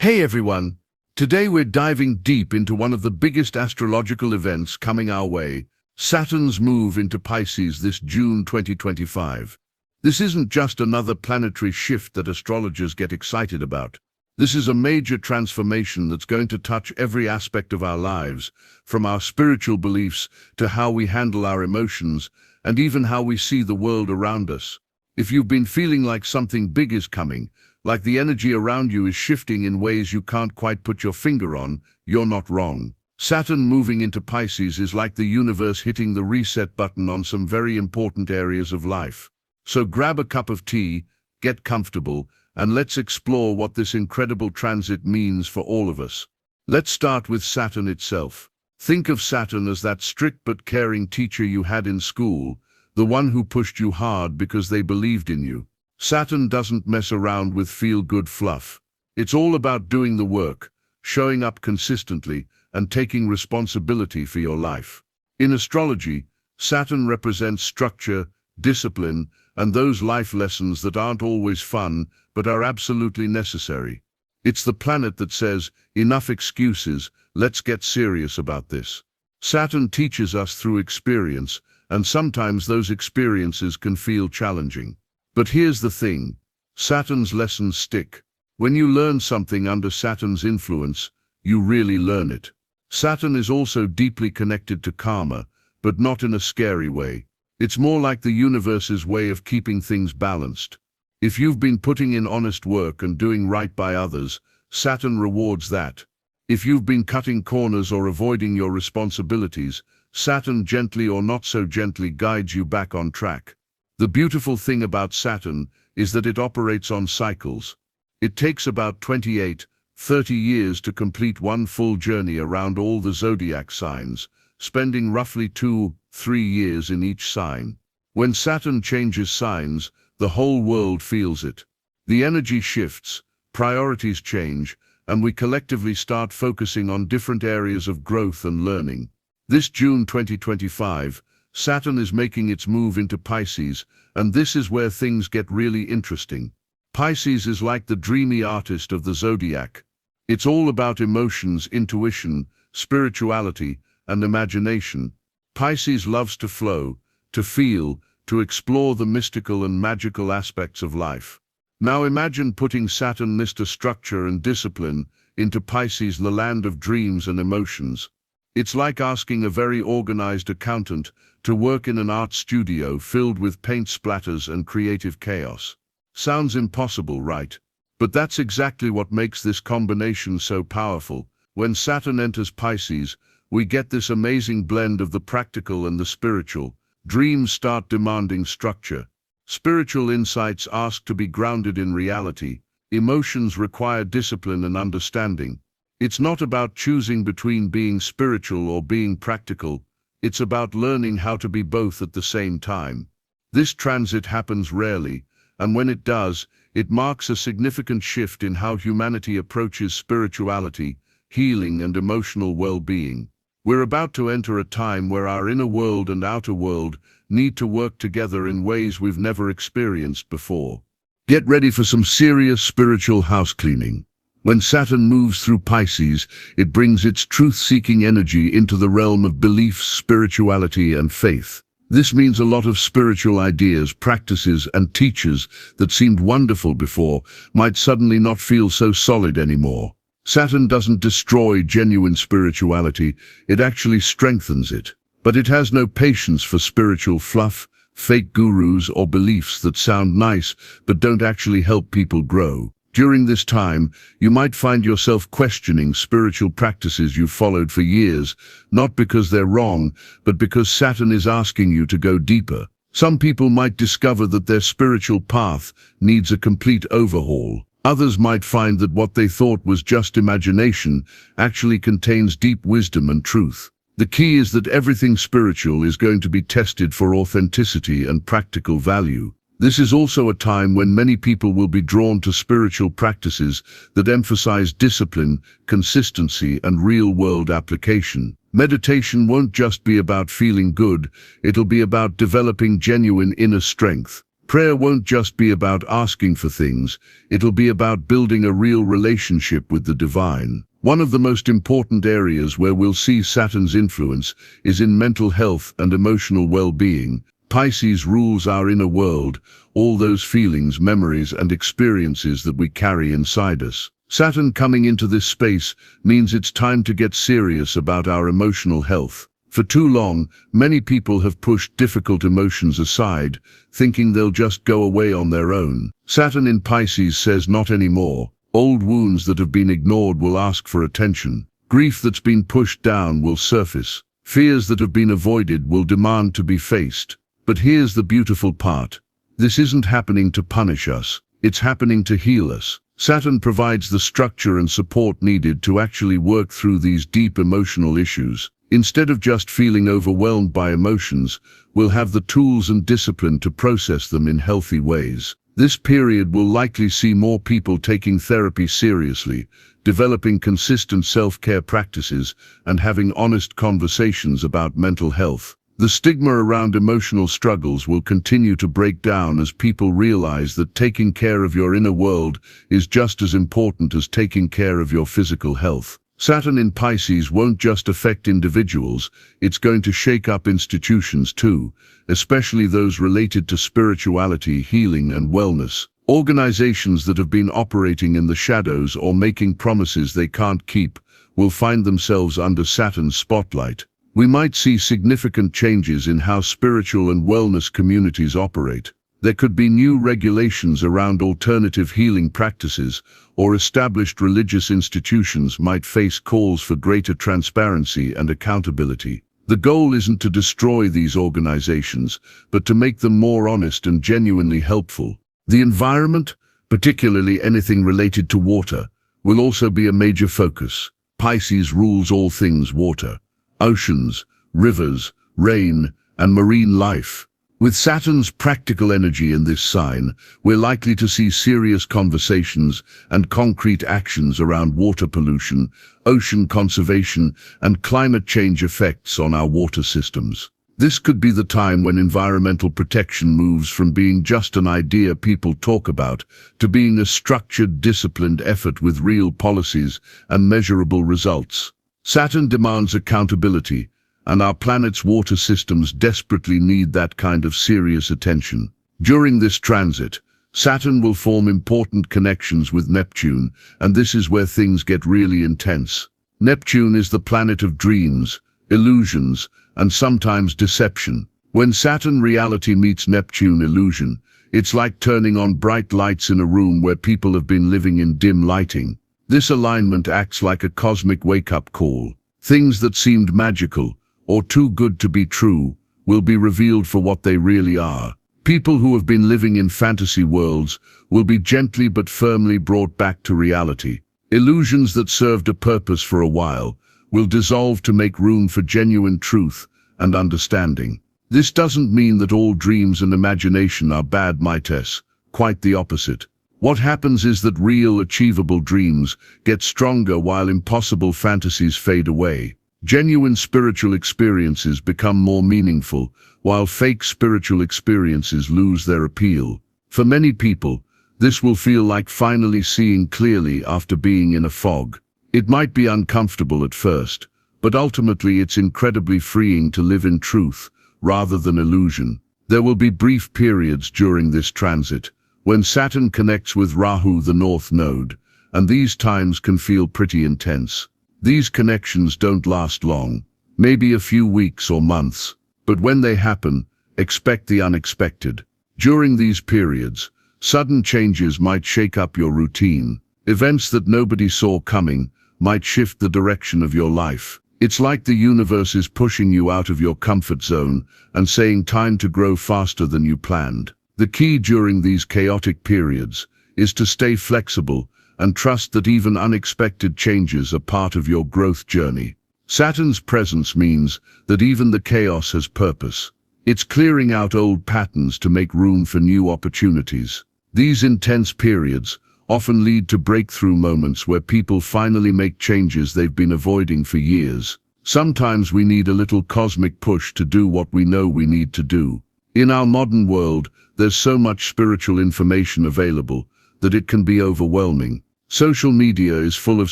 Hey everyone! Today we're diving deep into one of the biggest astrological events coming our way, Saturn's move into Pisces this June 2025. This isn't just another planetary shift that astrologers get excited about. This is a major transformation that's going to touch every aspect of our lives, from our spiritual beliefs to how we handle our emotions, and even how we see the world around us. If you've been feeling like something big is coming, like the energy around you is shifting in ways you can't quite put your finger on, you're not wrong. Saturn moving into Pisces is like the universe hitting the reset button on some very important areas of life. So grab a cup of tea, get comfortable, and let's explore what this incredible transit means for all of us. Let's start with Saturn itself. Think of Saturn as that strict but caring teacher you had in school, the one who pushed you hard because they believed in you. Saturn doesn't mess around with feel-good fluff. It's all about doing the work, showing up consistently, and taking responsibility for your life. In astrology, Saturn represents structure, discipline, and those life lessons that aren't always fun, but are absolutely necessary. It's the planet that says, enough excuses, let's get serious about this. Saturn teaches us through experience, and sometimes those experiences can feel challenging. But here's the thing, Saturn's lessons stick. When you learn something under Saturn's influence, you really learn it. Saturn is also deeply connected to karma, but not in a scary way. It's more like the universe's way of keeping things balanced. If you've been putting in honest work and doing right by others, Saturn rewards that. If you've been cutting corners or avoiding your responsibilities, Saturn gently or not so gently guides you back on track. The beautiful thing about Saturn is that it operates on cycles. It takes about 28, 30 years to complete one full journey around all the zodiac signs, spending roughly 2-3 years in each sign. When Saturn changes signs, the whole world feels it. The energy shifts, priorities change, and we collectively start focusing on different areas of growth and learning. This June 2025, Saturn is making its move into Pisces, and this is where things get really interesting. Pisces is like the dreamy artist of the zodiac. It's all about emotions, intuition, spirituality, and imagination. Pisces loves to flow, to feel, to explore the mystical and magical aspects of life. Now imagine putting Saturn, Mr. Structure and Discipline, into Pisces, the land of dreams and emotions. It's like asking a very organized accountant to work in an art studio filled with paint splatters and creative chaos. Sounds impossible, right? But that's exactly what makes this combination so powerful. When Saturn enters Pisces, we get this amazing blend of the practical and the spiritual. Dreams start demanding structure. Spiritual insights ask to be grounded in reality. Emotions require discipline and understanding. It's not about choosing between being spiritual or being practical. It's about learning how to be both at the same time. This transit happens rarely, and when it does, it marks a significant shift in how humanity approaches spirituality, healing, and emotional well-being. We're about to enter a time where our inner world and outer world need to work together in ways we've never experienced before. Get ready for some serious spiritual house cleaning. When Saturn moves through Pisces, it brings its truth-seeking energy into the realm of beliefs, spirituality, and faith. This means a lot of spiritual ideas, practices, and teachers that seemed wonderful before might suddenly not feel so solid anymore. Saturn doesn't destroy genuine spirituality, it actually strengthens it. But it has no patience for spiritual fluff, fake gurus, or beliefs that sound nice but don't actually help people grow. During this time, you might find yourself questioning spiritual practices you've followed for years, not because they're wrong, but because Saturn is asking you to go deeper. Some people might discover that their spiritual path needs a complete overhaul. Others might find that what they thought was just imagination actually contains deep wisdom and truth. The key is that everything spiritual is going to be tested for authenticity and practical value. This is also a time when many people will be drawn to spiritual practices that emphasize discipline, consistency, and real-world application. Meditation won't just be about feeling good, it'll be about developing genuine inner strength. Prayer won't just be about asking for things, it'll be about building a real relationship with the divine. One of the most important areas where we'll see Saturn's influence is in mental health and emotional well-being. Pisces rules our inner world, all those feelings, memories, and experiences that we carry inside us. Saturn coming into this space means it's time to get serious about our emotional health. For too long, many people have pushed difficult emotions aside, thinking they'll just go away on their own. Saturn in Pisces says not anymore. Old wounds that have been ignored will ask for attention. Grief that's been pushed down will surface. Fears that have been avoided will demand to be faced. But here's the beautiful part. This isn't happening to punish us. It's happening to heal us. Saturn provides the structure and support needed to actually work through these deep emotional issues. Instead of just feeling overwhelmed by emotions, we'll have the tools and discipline to process them in healthy ways. This period will likely see more people taking therapy seriously, developing consistent self-care practices, and having honest conversations about mental health. The stigma around emotional struggles will continue to break down as people realize that taking care of your inner world is just as important as taking care of your physical health. Saturn in Pisces won't just affect individuals, it's going to shake up institutions too, especially those related to spirituality, healing, and wellness. Organizations that have been operating in the shadows or making promises they can't keep will find themselves under Saturn's spotlight. We might see significant changes in how spiritual and wellness communities operate. There could be new regulations around alternative healing practices, or established religious institutions might face calls for greater transparency and accountability. The goal isn't to destroy these organizations, but to make them more honest and genuinely helpful. The environment, particularly anything related to water, will also be a major focus. Pisces rules all things water: oceans, rivers, rain, and marine life. With Saturn's practical energy in this sign, we're likely to see serious conversations and concrete actions around water pollution, ocean conservation, and climate change effects on our water systems. This could be the time when environmental protection moves from being just an idea people talk about to being a structured, disciplined effort with real policies and measurable results. Saturn demands accountability, and our planet's water systems desperately need that kind of serious attention. During this transit, Saturn will form important connections with Neptune, and this is where things get really intense. Neptune is the planet of dreams, illusions, and sometimes deception. When Saturn reality meets Neptune illusion, it's like turning on bright lights in a room where people have been living in dim lighting. This alignment acts like a cosmic wake-up call. Things that seemed magical, or too good to be true, will be revealed for what they really are. People who have been living in fantasy worlds will be gently but firmly brought back to reality. Illusions that served a purpose for a while will dissolve to make room for genuine truth and understanding. This doesn't mean that all dreams and imagination are bad, Mites. Quite the opposite. What happens is that real, achievable dreams get stronger while impossible fantasies fade away. Genuine spiritual experiences become more meaningful, while fake spiritual experiences lose their appeal. For many people, this will feel like finally seeing clearly after being in a fog. It might be uncomfortable at first, but ultimately it's incredibly freeing to live in truth rather than illusion. There will be brief periods during this transit when Saturn connects with Rahu, the North Node, and these times can feel pretty intense. These connections don't last long, maybe a few weeks or months, but when they happen, expect the unexpected. During these periods, sudden changes might shake up your routine. Events that nobody saw coming might shift the direction of your life. It's like the universe is pushing you out of your comfort zone and saying time to grow faster than you planned. The key during these chaotic periods is to stay flexible and trust that even unexpected changes are part of your growth journey. Saturn's presence means that even the chaos has purpose. It's clearing out old patterns to make room for new opportunities. These intense periods often lead to breakthrough moments where people finally make changes they've been avoiding for years. Sometimes we need a little cosmic push to do what we know we need to do. In our modern world, there's so much spiritual information available that it can be overwhelming. Social media is full of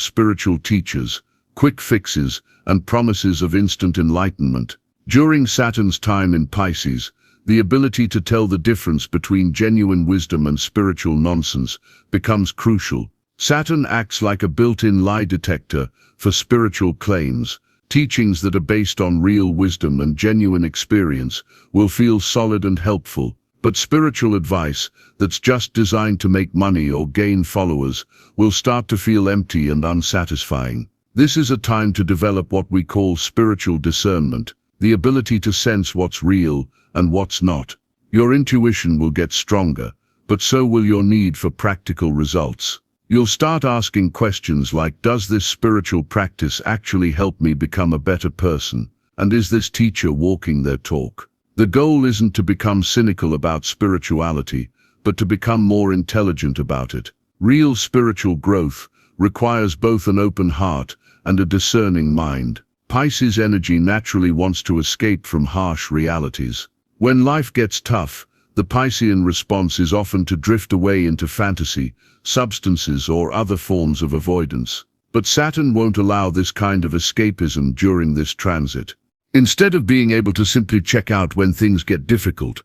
spiritual teachers, quick fixes, and promises of instant enlightenment. During Saturn's time in Pisces, the ability to tell the difference between genuine wisdom and spiritual nonsense becomes crucial. Saturn acts like a built-in lie detector for spiritual claims. Teachings that are based on real wisdom and genuine experience will feel solid and helpful, but spiritual advice that's just designed to make money or gain followers will start to feel empty and unsatisfying. This is a time to develop what we call spiritual discernment, the ability to sense what's real and what's not. Your intuition will get stronger, but so will your need for practical results. You'll start asking questions like, does this spiritual practice actually help me become a better person? And is this teacher walking their talk? The goal isn't to become cynical about spirituality, but to become more intelligent about it. Real spiritual growth requires both an open heart and a discerning mind. Pisces energy naturally wants to escape from harsh realities. When life gets tough, the Piscean response is often to drift away into fantasy, substances, or other forms of avoidance. But Saturn won't allow this kind of escapism during this transit. Instead of being able to simply check out when things get difficult,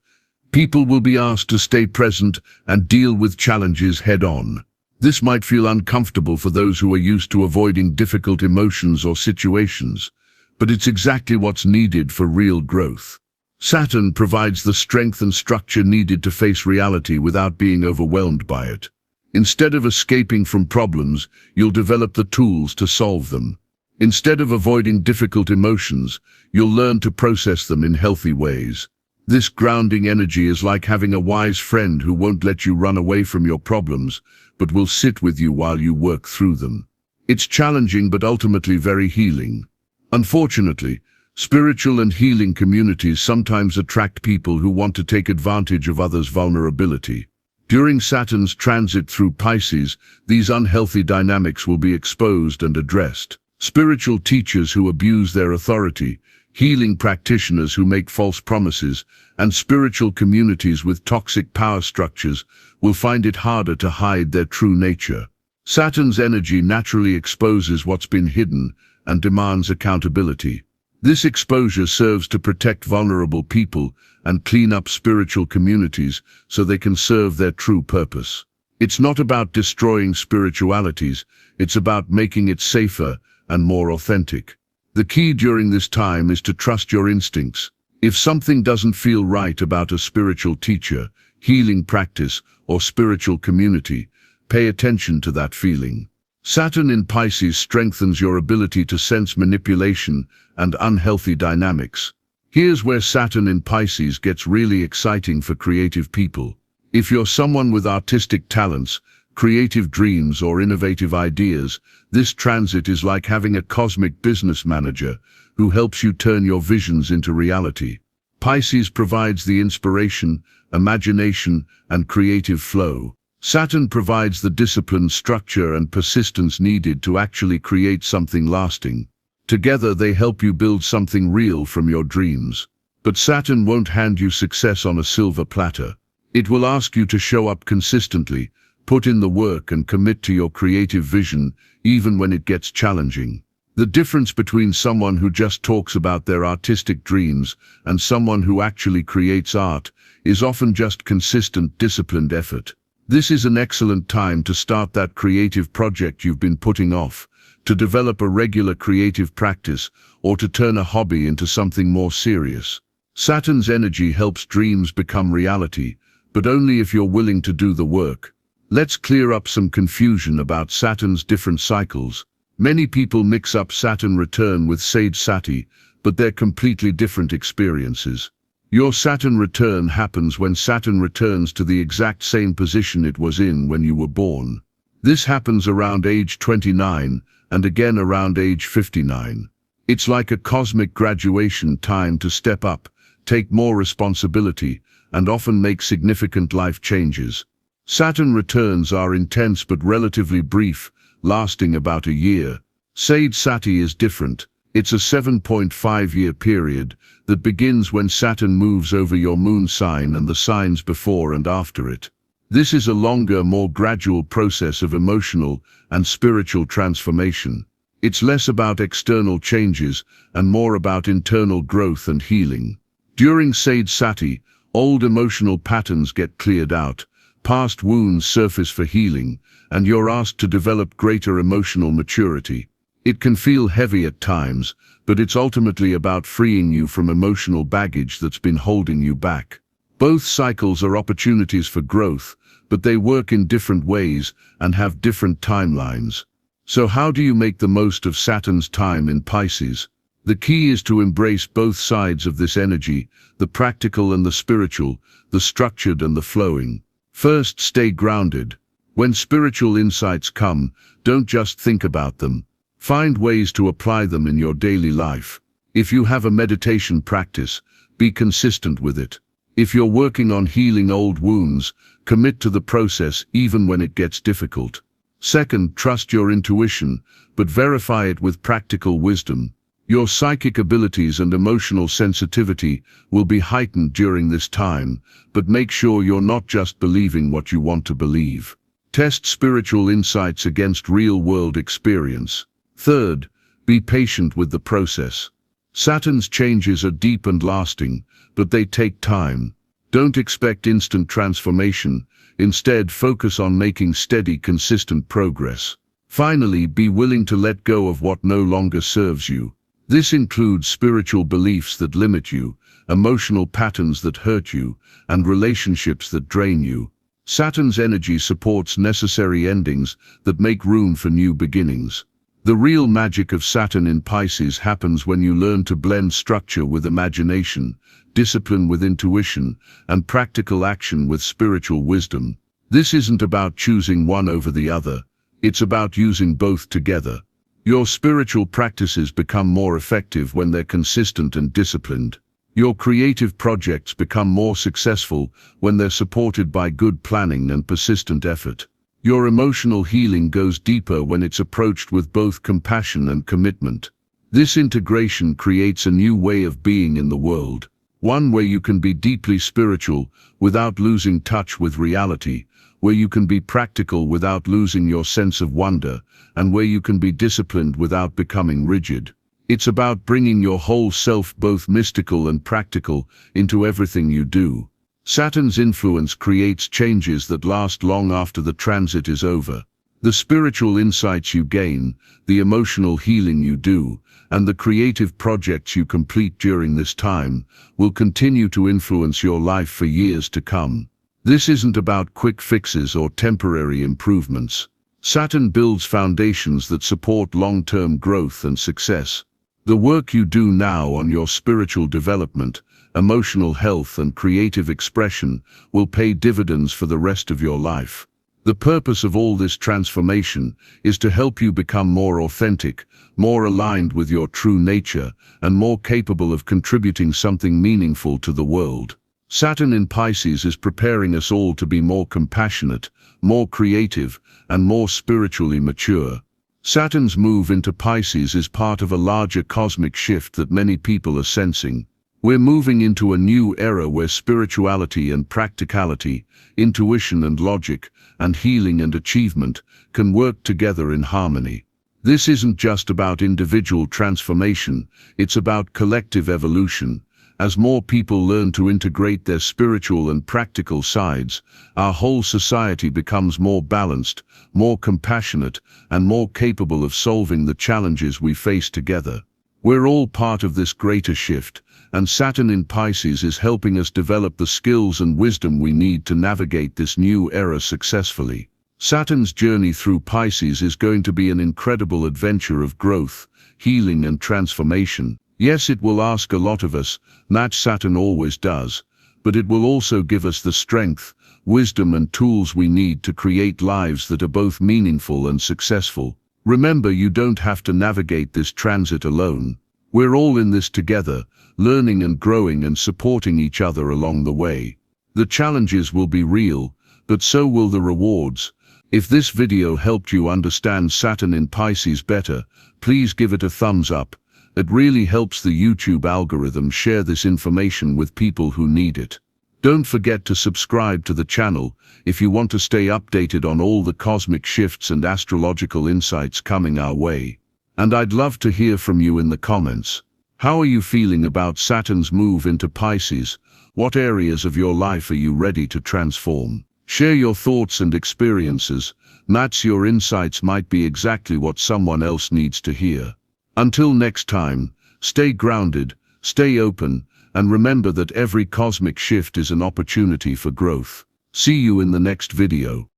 people will be asked to stay present and deal with challenges head-on. This might feel uncomfortable for those who are used to avoiding difficult emotions or situations, but it's exactly what's needed for real growth. Saturn provides the strength and structure needed to face reality without being overwhelmed by it. Instead of escaping from problems, you'll develop the tools to solve them. Instead of avoiding difficult emotions, you'll learn to process them in healthy ways. This grounding energy is like having a wise friend who won't let you run away from your problems, but will sit with you while you work through them. It's challenging but ultimately very healing. Unfortunately, spiritual and healing communities sometimes attract people who want to take advantage of others' vulnerability. During Saturn's transit through Pisces, these unhealthy dynamics will be exposed and addressed. Spiritual teachers who abuse their authority, healing practitioners who make false promises, and spiritual communities with toxic power structures will find it harder to hide their true nature. Saturn's energy naturally exposes what's been hidden and demands accountability. This exposure serves to protect vulnerable people and clean up spiritual communities so they can serve their true purpose. It's not about destroying spiritualities, it's about making it safer and more authentic. The key during this time is to trust your instincts. If something doesn't feel right about a spiritual teacher, healing practice, or spiritual community, pay attention to that feeling. Saturn in Pisces strengthens your ability to sense manipulation and unhealthy dynamics. Here's where Saturn in Pisces gets really exciting for creative people. If you're someone with artistic talents, creative dreams, or innovative ideas, this transit is like having a cosmic business manager who helps you turn your visions into reality. Pisces provides the inspiration, imagination, and creative flow. Saturn provides the discipline, structure, and persistence needed to actually create something lasting. Together they help you build something real from your dreams. But Saturn won't hand you success on a silver platter. It will ask you to show up consistently, put in the work, and commit to your creative vision, even when it gets challenging. The difference between someone who just talks about their artistic dreams and someone who actually creates art is often just consistent, disciplined effort. This is an excellent time to start that creative project you've been putting off, to develop a regular creative practice, or to turn a hobby into something more serious. Saturn's energy helps dreams become reality, but only if you're willing to do the work. Let's clear up some confusion about Saturn's different cycles. Many people mix up Saturn return with Sade Sati, but they're completely different experiences. Your Saturn return happens when Saturn returns to the exact same position it was in when you were born. This happens around age 29 and again around age 59. It's like a cosmic graduation time to step up, take more responsibility, and often make significant life changes. Saturn returns are intense but relatively brief, lasting about a year. Sade Sati is different. It's a 7.5-year period that begins when Saturn moves over your moon sign and the signs before and after it. This is a longer, more gradual process of emotional and spiritual transformation. It's less about external changes and more about internal growth and healing. During Sade Sati, old emotional patterns get cleared out, past wounds surface for healing, and you're asked to develop greater emotional maturity. It can feel heavy at times, but it's ultimately about freeing you from emotional baggage that's been holding you back. Both cycles are opportunities for growth, but they work in different ways and have different timelines. So how do you make the most of Saturn's time in Pisces? The key is to embrace both sides of this energy, the practical and the spiritual, the structured and the flowing. First, stay grounded. When spiritual insights come, don't just think about them. Find ways to apply them in your daily life. If you have a meditation practice, be consistent with it. If you're working on healing old wounds, commit to the process even when it gets difficult. Second, trust your intuition, but verify it with practical wisdom. Your psychic abilities and emotional sensitivity will be heightened during this time, but make sure you're not just believing what you want to believe. Test spiritual insights against real-world experience. Third, be patient with the process. Saturn's changes are deep and lasting, but they take time. Don't expect instant transformation. Instead, focus on making steady, consistent progress. Finally, be willing to let go of what no longer serves you. This includes spiritual beliefs that limit you, emotional patterns that hurt you, and relationships that drain you. Saturn's energy supports necessary endings that make room for new beginnings. The real magic of Saturn in Pisces happens when you learn to blend structure with imagination, discipline with intuition, and practical action with spiritual wisdom. This isn't about choosing one over the other. It's about using both together. Your spiritual practices become more effective when they're consistent and disciplined. Your creative projects become more successful when they're supported by good planning and persistent effort. Your emotional healing goes deeper when it's approached with both compassion and commitment. This integration creates a new way of being in the world, one where you can be deeply spiritual without losing touch with reality, where you can be practical without losing your sense of wonder, and where you can be disciplined without becoming rigid. It's about bringing your whole self, both mystical and practical, into everything you do. Saturn's influence creates changes that last long after the transit is over. The spiritual insights you gain, the emotional healing you do, and the creative projects you complete during this time will continue to influence your life for years to come. This isn't about quick fixes or temporary improvements. Saturn builds foundations that support long-term growth and success. The work you do now on your spiritual development, emotional health and creative expression will pay dividends for the rest of your life. The purpose of all this transformation is to help you become more authentic, more aligned with your true nature, and more capable of contributing something meaningful to the world. Saturn in Pisces is preparing us all to be more compassionate, more creative, and more spiritually mature. Saturn's move into Pisces is part of a larger cosmic shift that many people are sensing. We're moving into a new era where spirituality and practicality, intuition and logic, and healing and achievement can work together in harmony. This isn't just about individual transformation, it's about collective evolution. As more people learn to integrate their spiritual and practical sides, our whole society becomes more balanced, more compassionate, and more capable of solving the challenges we face together. We're all part of this greater shift, and Saturn in Pisces is helping us develop the skills and wisdom we need to navigate this new era successfully. Saturn's journey through Pisces is going to be an incredible adventure of growth, healing, and transformation. Yes, it will ask a lot of us, that Saturn always does, but it will also give us the strength, wisdom, and tools we need to create lives that are both meaningful and successful. Remember, you don't have to navigate this transit alone. We're all in this together, learning and growing and supporting each other along the way. The challenges will be real, but so will the rewards. If this video helped you understand Saturn in Pisces better, please give it a thumbs up, It really helps the YouTube algorithm share this information with people who need it. Don't forget to subscribe to the channel if you want to stay updated on all the cosmic shifts and astrological insights coming our way. And I'd love to hear from you in the comments. How are you feeling about Saturn's move into Pisces? What areas of your life are you ready to transform? Share your thoughts and experiences. Match your insights might be exactly what someone else needs to hear. Until next time, stay grounded, stay open, and remember that every cosmic shift is an opportunity for growth. See you in the next video.